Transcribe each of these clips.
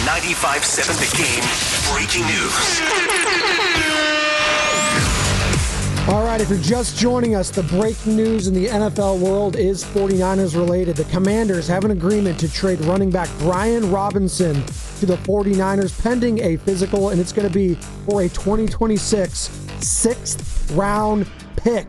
95.7 The Game breaking news. All right, if you're just joining us, the breaking news in the NFL world is 49ers related. The Commanders have an agreement to trade running back Brian Robinson to the 49ers pending a physical, and it's going to be for a 2026 6th-round pick.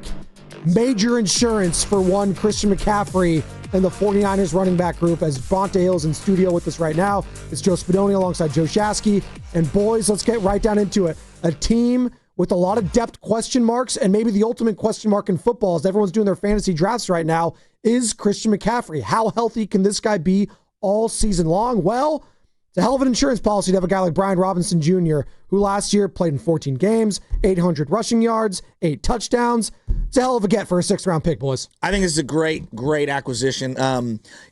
Major insurance for one Christian McCaffrey and the 49ers running back group. As Bonte Hill's in studio with us right now, it's Joe Spadoni alongside Joe Shasky. And boys, let's get right down into it. A team with a lot of depth question marks, and maybe the ultimate question mark in football as everyone's doing their fantasy drafts right now is Christian McCaffrey. How healthy can this guy be all season long? Well, it's a hell of an insurance policy to have a guy like Brian Robinson Jr., who last year played in 14 games, 800 rushing yards, 8 touchdowns. It's a hell of a get for a 6th-round pick, boys. I think it's a great acquisition.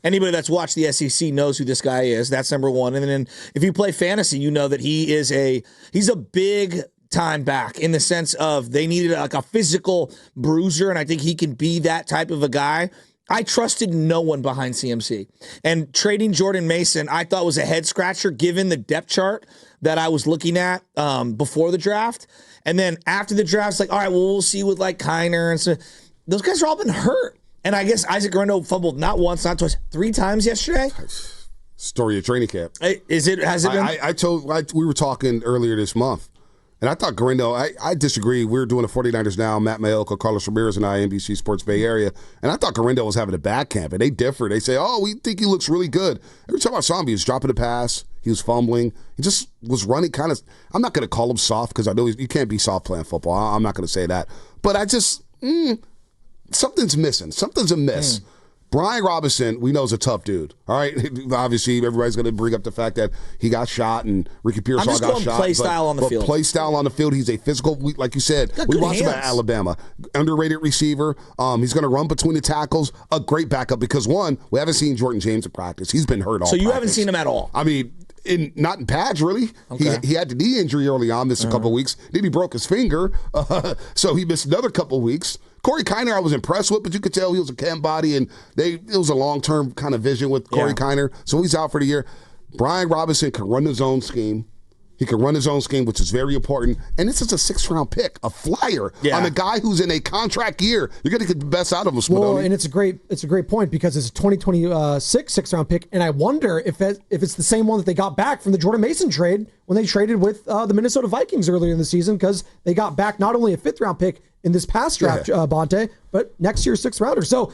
Anybody that's watched the SEC knows who this guy is. That's number one. And then if you play fantasy, you know that he's a big time back in the sense of they needed like a physical bruiser, and I think he can be that type of a guy. I trusted no one behind CMC. And trading Jordan Mason, I thought was a head scratcher given the depth chart that I was looking at before the draft. And then after the draft, it's like, all right, well, we'll see with like Kiner and so. Those guys are all been hurt. And I guess Isaac Guerendo fumbled not once, not twice, 3 times yesterday. Story of training camp. Has it been? We were talking earlier this month. And I thought Guerendo, I disagree. We were doing the 49ers Now, Matt Mayoka, Carlos Ramirez, and I, NBC Sports Bay Area. And I thought Guerendo was having a bad camp. And they differ. They say, oh, we think he looks really good. Every time I saw him, he was dropping a pass. He was fumbling. He just was running kind of, I'm not going to call him soft because I know you can't be soft playing football. I'm not going to say that. But I just, something's missing. Something's amiss. Brian Robinson, we know, is a tough dude. All right, obviously everybody's going to bring up the fact that he got shot and Ricky Pearsall got shot. I'm just going play style on the field. Play style on the field. He's a physical, like you said. We watched him at Alabama. Underrated receiver. He's going to run between the tackles. A great backup because one, we haven't seen Jordan James in practice. He's been hurt all. So you practice. haven't seen him at all. I mean, not in pads really. Okay. He had the knee injury early on. Missed a couple of weeks. Then he broke his finger, so he missed another couple of weeks. Corey Kiner I was impressed with, but you could tell he was a cam body, and it was a long-term kind of vision with Corey Kiner, so he's out for the year. Brian Robinson can run his own scheme. He can run his own scheme, which is very important. And this is a 6th-round pick, a flyer on a guy who's in a contract year. You're going to get the best out of him, Spadoni. Well, and it's a great point because it's a 2026 6th-round pick, and I wonder if it's the same one that they got back from the Jordan Mason trade when they traded with the Minnesota Vikings earlier in the season, because they got back not only a 5th-round pick in this past draft, Bonte, but next year's 6th rounder. So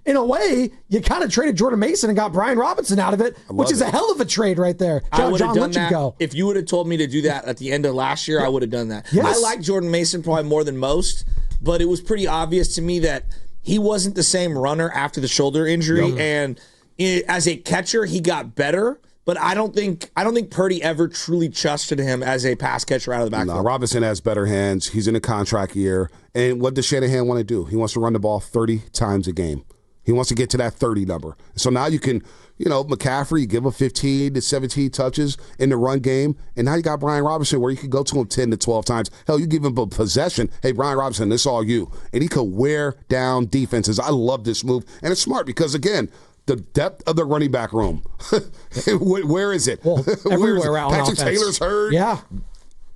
in a way, you kind of traded Jordan Mason and got Brian Robinson out of it, which is a hell of a trade right there. I would have done that. If you would have told me to do that at the end of last year, I would have done that. Yes. I like Jordan Mason probably more than most, but it was pretty obvious to me that he wasn't the same runner after the shoulder injury. And as a catcher, he got better. But I don't think Purdy ever truly trusted him as a pass catcher out of the backfield. No, Robinson has better hands. He's in a contract year. And what does Shanahan want to do? He wants to run the ball 30 times a game. He wants to get to that 30 number. So now you can, McCaffrey, give him 15 to 17 touches in the run game. And now you got Brian Robinson where you could go to him 10 to 12 times. Hell, you give him a possession. Hey, Brian Robinson, this is all you. And he could wear down defenses. I love this move. And it's smart because, again, the depth of the running back room. Where is it? Well, everywhere out on Patrick offense. Taylor's hurt. Yeah.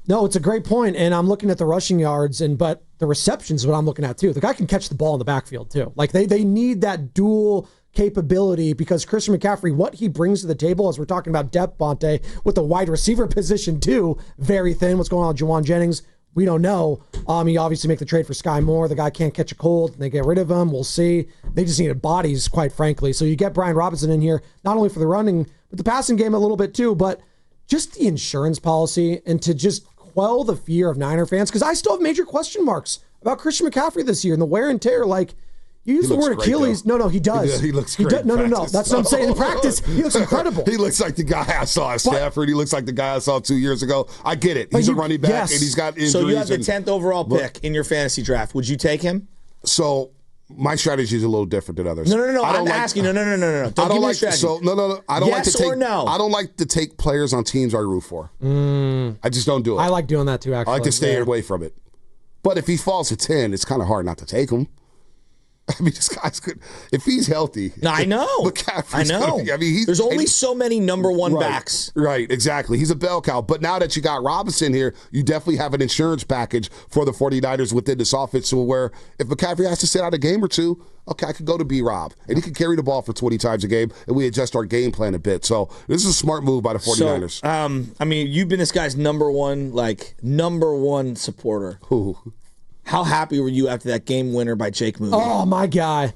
No, it's a great point, and I'm looking at the rushing yards, but the receptions is what I'm looking at too. The guy can catch the ball in the backfield too. Like they need that dual capability because Christian McCaffrey, what he brings to the table, as we're talking about depth, Bonte, with the wide receiver position too, very thin. What's going on with Juwan Jennings? We don't know. He obviously make the trade for Sky Moore. The guy can't catch a cold. And they get rid of him. We'll see. They just needed bodies, quite frankly. So you get Brian Robinson in here, not only for the running, but the passing game a little bit too, but just the insurance policy and to just quell the fear of Niner fans, because I still have major question marks about Christian McCaffrey this year and the wear and tear. Like, you use the word Achilles. No, he does. He looks great. No. That's what I'm saying. In practice, he looks incredible. He looks like the guy I saw at Stafford. He looks like the guy I saw 2 years ago. I get it. He's a running back, and he's got injuries. So you have the 10th overall pick in your fantasy draft. Would you take him? So my strategy is a little different than others. No. I'm asking. No. Don't give me a strategy. No. I don't like to take. Yes or no? I don't like to take players on teams I root for. I just don't do it. I like doing that too, actually. I like to stay away from it. But if he falls to 10, it's kind of hard not to take him. I mean, this guy's good. If he's healthy. No, I know. McCaffrey's I know. There's only so many number one backs. Right, exactly. He's a bell cow. But now that you got Robinson here, you definitely have an insurance package for the 49ers within this offense to where if McCaffrey has to sit out a game or two, okay, I could go to B-Rob. And he can carry the ball for 20 times a game, and we adjust our game plan a bit. So this is a smart move by the 49ers. So, I mean, you've been this guy's number one supporter. Who? How happy were you after that game winner by Jake Moody? Oh, my guy.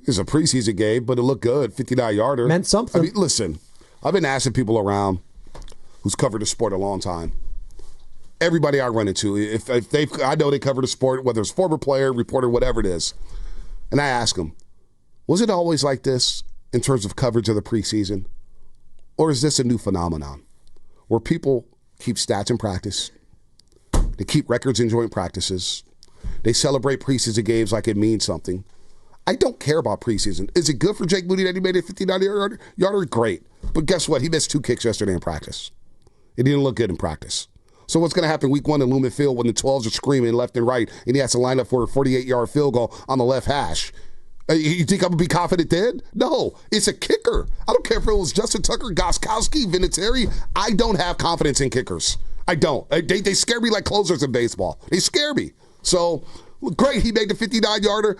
It's a preseason game, but it looked good. 59-yarder. Meant something. I mean, listen, I've been asking people around who's covered the sport a long time. Everybody I run into, if I know they cover the sport, whether it's former player, reporter, whatever it is, and I ask them, was it always like this in terms of coverage of the preseason? Or is this a new phenomenon where people keep stats in practice? They keep records in joint practices. They celebrate preseason games like it means something. I don't care about preseason. Is it good for Jake Moody that he made a 59-yarder? Great. But guess what? He missed 2 kicks yesterday in practice. It didn't look good in practice. So what's going to happen week 1 in Lumen Field when the 12s are screaming left and right and he has to line up for a 48-yard field goal on the left hash? You think I'm going to be confident then? No. It's a kicker. I don't care if it was Justin Tucker, Gostkowski, Vinatieri. I don't have confidence in kickers. I don't. They scare me like closers in baseball. They scare me. So, great, he made the 59-yarder.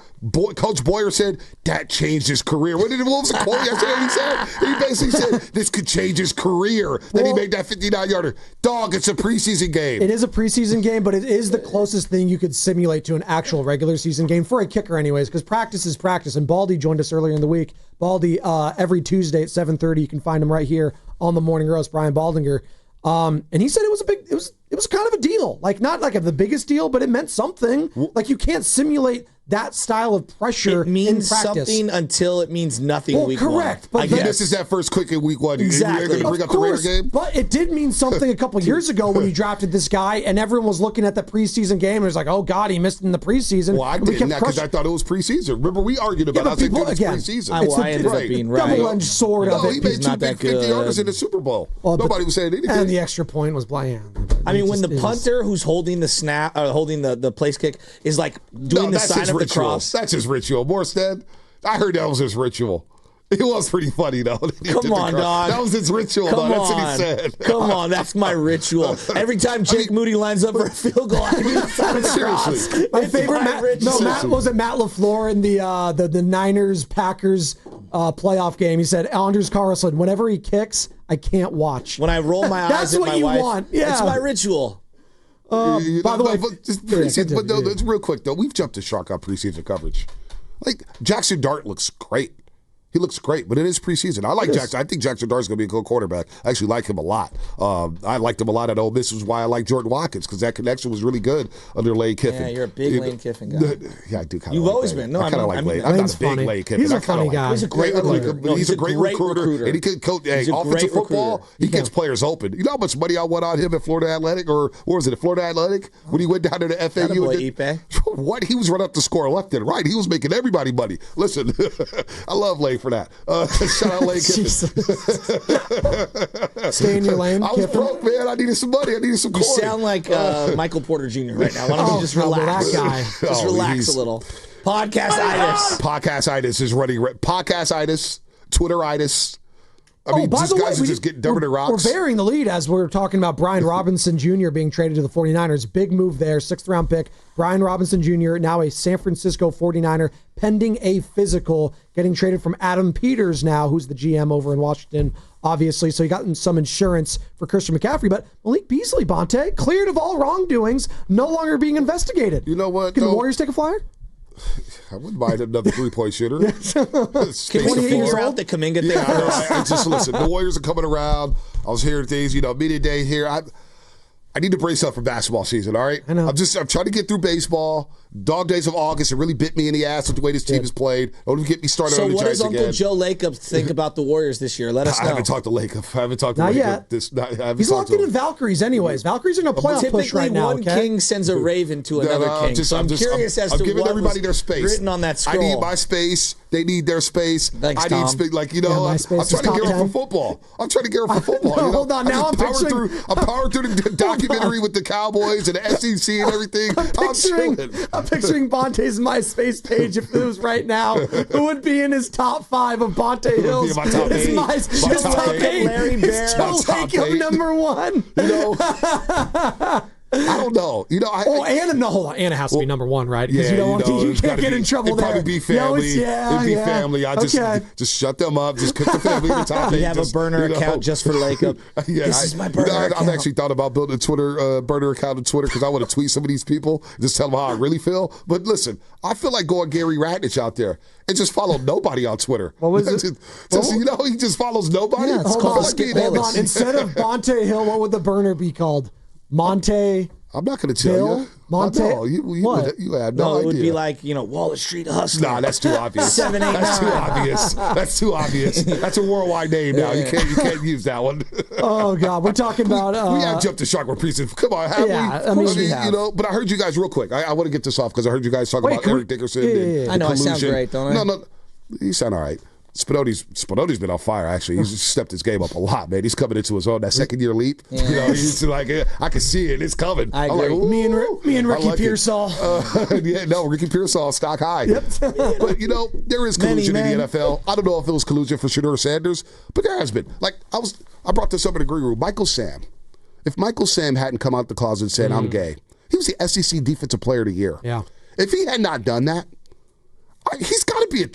Coach Boyer said, that changed his career. What was the quote yesterday he said? He basically said, this could change his career. Then he made that 59-yarder. Dog, it's a preseason game. It is a preseason game, but it is the closest thing you could simulate to an actual regular season game for a kicker anyways, because practice is practice. And Baldy joined us earlier in the week. Baldy, every Tuesday at 7:30, you can find him right here on the Morning Roast, Brian Baldinger. And he said it was kind of a deal, like not like the biggest deal, but it meant something. Like you can't simulate that style of pressure. It means in practice. something until it means nothing. Week correct, 1. but I guess this is that first quick in week 1. Exactly. You're going to bring up the Raider game, but it did mean something a couple years ago when you drafted this guy, and everyone was looking at the preseason game and was like, "Oh God, he missed in the preseason." Well, I didn't because I thought it was preseason. Remember, we argued about. I think it was preseason. I ended up being right. Double-edged sword of it. He made 2 big 50-yarders in the Super Bowl. Nobody was saying anything. And the extra point was bland. I mean, when the punter who's holding the snap, holding the place kick, is like doing the sign of the cross. That's his ritual. Morstead, I heard that was his ritual. It was pretty funny, though. Come on, dog. That was his ritual, Come though. on. That's what he said. Come on, that's my ritual. Every time Jake Moody lines up for a field goal, I do the sign of the cross. My favorite Matt LaFleur in the Niners-Packers playoff game. He said, Anders Carlson, whenever he kicks, I can't watch. When I roll my eyes at my wife, want. Yeah. It's my ritual. By the way, it's real quick, though. We've jumped the shark on preseason coverage. Like, Jackson Dart looks great. He looks great, but it is preseason. I like Jackson. I think Jackson Dart's going to be a good quarterback. I actually like him a lot. I liked him a lot at Ole Miss. This is why I like Jordan Watkins, because that connection was really good under Lane Kiffin. Yeah, you're a big Lane Kiffin guy. Yeah, I do kind of You've like always Lane. been. No, I kind of like Lane. I'm not a big Lane Kiffin. He's a funny guy. He's a great recruiter. He's a great recruiter. And he can coach offensive football. He gets players open. You know how much money I won on him at Florida Athletic, or what was it, Florida Athletic? When he went down to the FAU. What? He was running up the score left and right. He was making everybody money. Listen, I love Lane for that. Shout out Lane Kiffin. Stay in your lane, I was broke, man. I needed some money. I needed some coin. You sound like Michael Porter Jr. right now. Why don't you just relax? That guy. Just relax a little. Podcast-itis. Podcast-itis is running. Podcast-itis, Twitter-itis. I mean, by the guys way, are just getting dumber than rocks. We're bearing the lead as we're talking about Brian Robinson Jr. being traded to the 49ers. Big move there, 6th-round pick. Brian Robinson Jr., now a San Francisco 49er, pending a physical, getting traded from Adam Peters now, who's the GM over in Washington, obviously. So he got some insurance for Christian McCaffrey. But Malik Beasley, Bonte, cleared of all wrongdoings, no longer being investigated. You know what? Can the Warriors take a flyer? I wouldn't mind another 3-point shooter. Can we figure out the Kuminga thing? I just listen. The Warriors are coming around. I was hearing things, media day here. I need to brace up for basketball season, all right? I know. I'm trying to get through baseball. Dog days of August, it really bit me in the ass with the way this team has played. Don't get me started on the Giants again. So what does Uncle Joe Lacob think about the Warriors this year? Let us know. I haven't talked to Lacob. I haven't talked to Not Lacob. yet. He's locked in Valkyries anyways. Valkyries are going to playoff push right now, Typically, one king sends a raven to another king. So I'm curious as to giving what everybody was their space. written on that scroll. I need my space. They need their space. Thanks, I Tom. need space. Like, my I'm space trying to is gear top up 10. for football. I'm trying to gear up for football. No, hold on. Now I'm picturing through the documentary with the Cowboys and the SEC and everything. I'm picturing Bonte's MySpace page if it was right now. Who would be in his top 5 of Bonte Hill's? My top His eight. his top 8. Larry Bear. Is Joe Lacob number 1? I don't know. Hold on. Anna has to be number 1, right? Because you it's can't gotta get be- in trouble it'd there. probably be family. It'd be family. I just shut them up. Just put the family in the top 8. You have a burner account just for Lacob. This is my burner account. I've actually thought about building a Twitter burner account on Twitter because I want to tweet some of these people, just tell them how I really feel. But listen, I feel like going Gary Ratnich out there and just follow nobody on Twitter. What was it? He just follows nobody. Yeah, it's called Skip Bayless. Instead of Bonte Hill, what would the burner be called? Monte. I'm not going to tell Bill? you. Monte? No, you had no idea. It would be like, Wallace Street Hustler. Nah, that's too obvious. 789. That's too obvious. That's too obvious. That's a worldwide name now. You can't use that one. Oh God, we're talking about. We have jumped the shark with Preseason. Come on, have we? I mean, we have. But I heard you guys real quick. I want to get this off because I heard you guys talk about Eric Dickerson. Yeah. I know I sound great, don't I? No, you sound all right. Spinotti's been on fire, actually. He's stepped his game up a lot, man. He's coming into his own, that second-year leap. Yeah. He's like, I can see it. It's coming. I agree. Like, Me and Ricky Pearsall. Ricky Pearsall, stock high. Yep. But, there is collusion in the NFL. I don't know if it was collusion for Shedeur Sanders, but there has been. Like, I brought this up in the green room. Michael Sam. If Michael Sam hadn't come out the closet and said, I'm gay, he was the SEC Defensive Player of the Year. Yeah. If he had not done that, he's got to be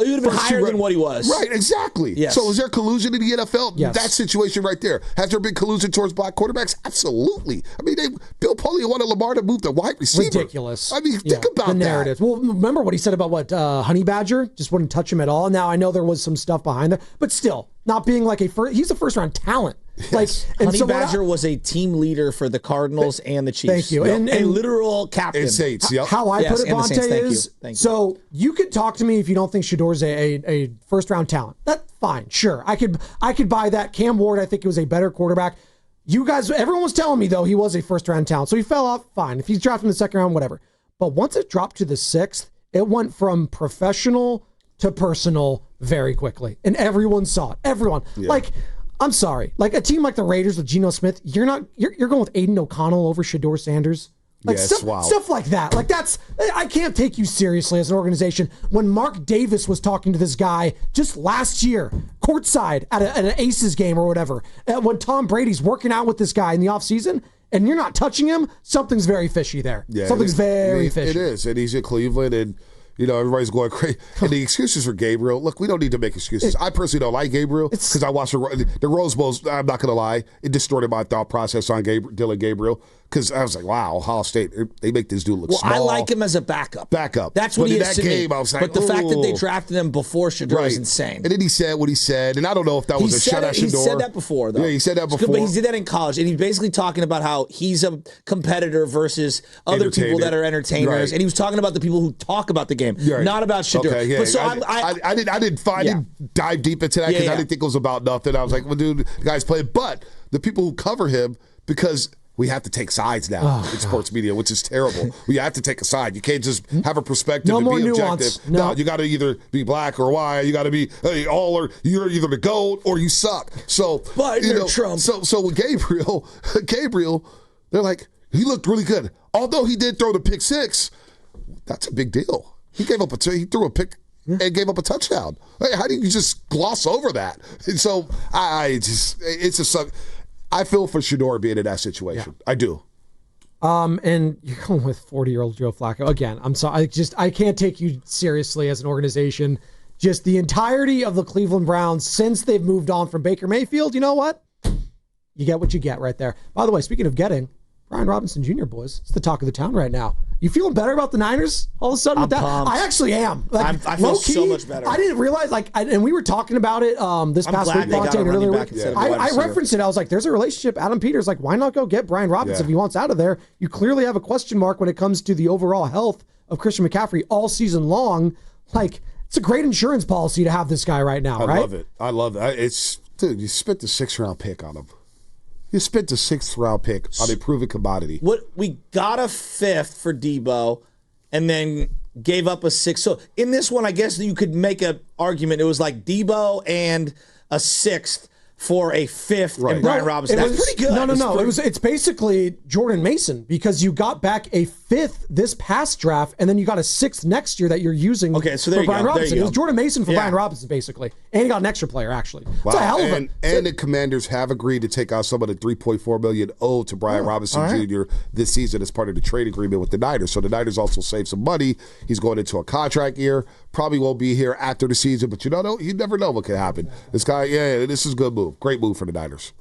he would have been higher than what he was. Right, exactly. Yes. So is there collusion in the NFL? Yes. That situation right there. Has there been collusion towards black quarterbacks? Absolutely. I mean, Bill Polian wanted Lamar to move to wide receiver. Ridiculous. I mean, think about the narrative. that. Well, remember what he said about Honey Badger? Just wouldn't touch him at all. Now, I know there was some stuff behind there, but still, not being like he's a first-round talent. Yes. Honey Badger was a team leader for the Cardinals and the Chiefs. Thank you. And a literal captain. And Saints, yep. How I put it, and the Saints, Bonte, thank is you. so you could talk to me if you don't think Shedeur's a first-round talent. That's fine, sure. I could buy that. Cam Ward, I think he was a better quarterback. You guys, everyone was telling me, though, he was a first-round talent. So he fell off, fine. If he's drafted in the second round, whatever. But once it dropped to the 6th, it went from professional to personal very quickly. And everyone saw it. Everyone. Yeah. Like, I'm sorry. Like, a team like the Raiders with Geno Smith, you're going with Aiden O'Connell over Shedeur Sanders. Like, stuff like that. Like, I can't take you seriously as an organization. When Mark Davis was talking to this guy just last year, courtside at an Aces game or whatever, when Tom Brady's working out with this guy in the offseason, and you're not touching him, something's very fishy there. Yeah, something's very fishy. It is. And he's in Cleveland, and everybody's going crazy. And the excuses for Gabriel, look, we don't need to make excuses. I personally don't like Gabriel because I watched the Rose Bowls. I'm not going to lie. It distorted my thought process on Dylan Gabriel because I was like, wow, Ohio State, they make this dude look small. I like him as a backup. That's what he is to that game, me. I was like, but the fact that they drafted him before Shedeur is insane. And then he said what he said, and I don't know if that was a shot at Shedeur. He said that before, though. Yeah, he said that before. But he did that in college, and he's basically talking about how he's a competitor versus other people that are entertainers, right. And he was talking about the people who talk about the game, not about Shedeur. Okay, yeah. But so I didn't dive deep into that because I didn't think it was about nothing. I was like, well, dude, the guy's playing. But the people who cover him, because we have to take sides now in sports media, which is terrible. We have to take a side. You can't just have a perspective and be objective. No, you got to either be black or white. You got to be all, or you're either the GOAT or you suck. So, Trump. So with Gabriel, they're like, he looked really good. Although he did throw the pick 6, that's a big deal. He threw a pick and gave up a touchdown. Hey, how do you just gloss over that? And so I feel for Shedeur being in that situation. Yeah. I do. And you're going with 40-year-old Joe Flacco. Again, I'm sorry. I can't take you seriously as an organization. Just the entirety of the Cleveland Browns since they've moved on from Baker Mayfield, you know what? You get what you get right there. By the way, speaking of getting, Brian Robinson Jr., boys, it's the talk of the town right now. You feeling better about the Niners all of a sudden with that? Pumped. I actually am. Like, I feel so much better. I didn't realize, and we were talking about it this past week, Bonte, and earlier week. I referenced it. I was like, there's a relationship. Adam Peters, like, why not go get Brian Robinson if he wants out of there? You clearly have a question mark when it comes to the overall health of Christian McCaffrey all season long. Like, it's a great insurance policy to have this guy right now, right? I love it. Dude, you spent the 6th-round pick on him. You spent the 6th-round pick on a proven commodity. We got a 5th for Debo, and then gave up a 6. So in this one, I guess you could make an argument. It was like Debo and a 6th for a 5th and Brian Robinson. That's pretty good. No. It's basically Jordan Mason because you got back a 5th this past draft, and then you got a 6th next year that you're using for Brian Robinson. It was Jordan Mason for Brian Robinson, basically. And he got an extra player, actually. Wow. It's a hell of a... And the Commanders have agreed to take out some of the $3.4 million owed to Brian Robinson Jr. this season as part of the trade agreement with the Niners. So the Niners also saved some money. He's going into a contract year. Probably won't be here after the season, but you never know what could happen. This guy, this is a good move. Great move for the Niners.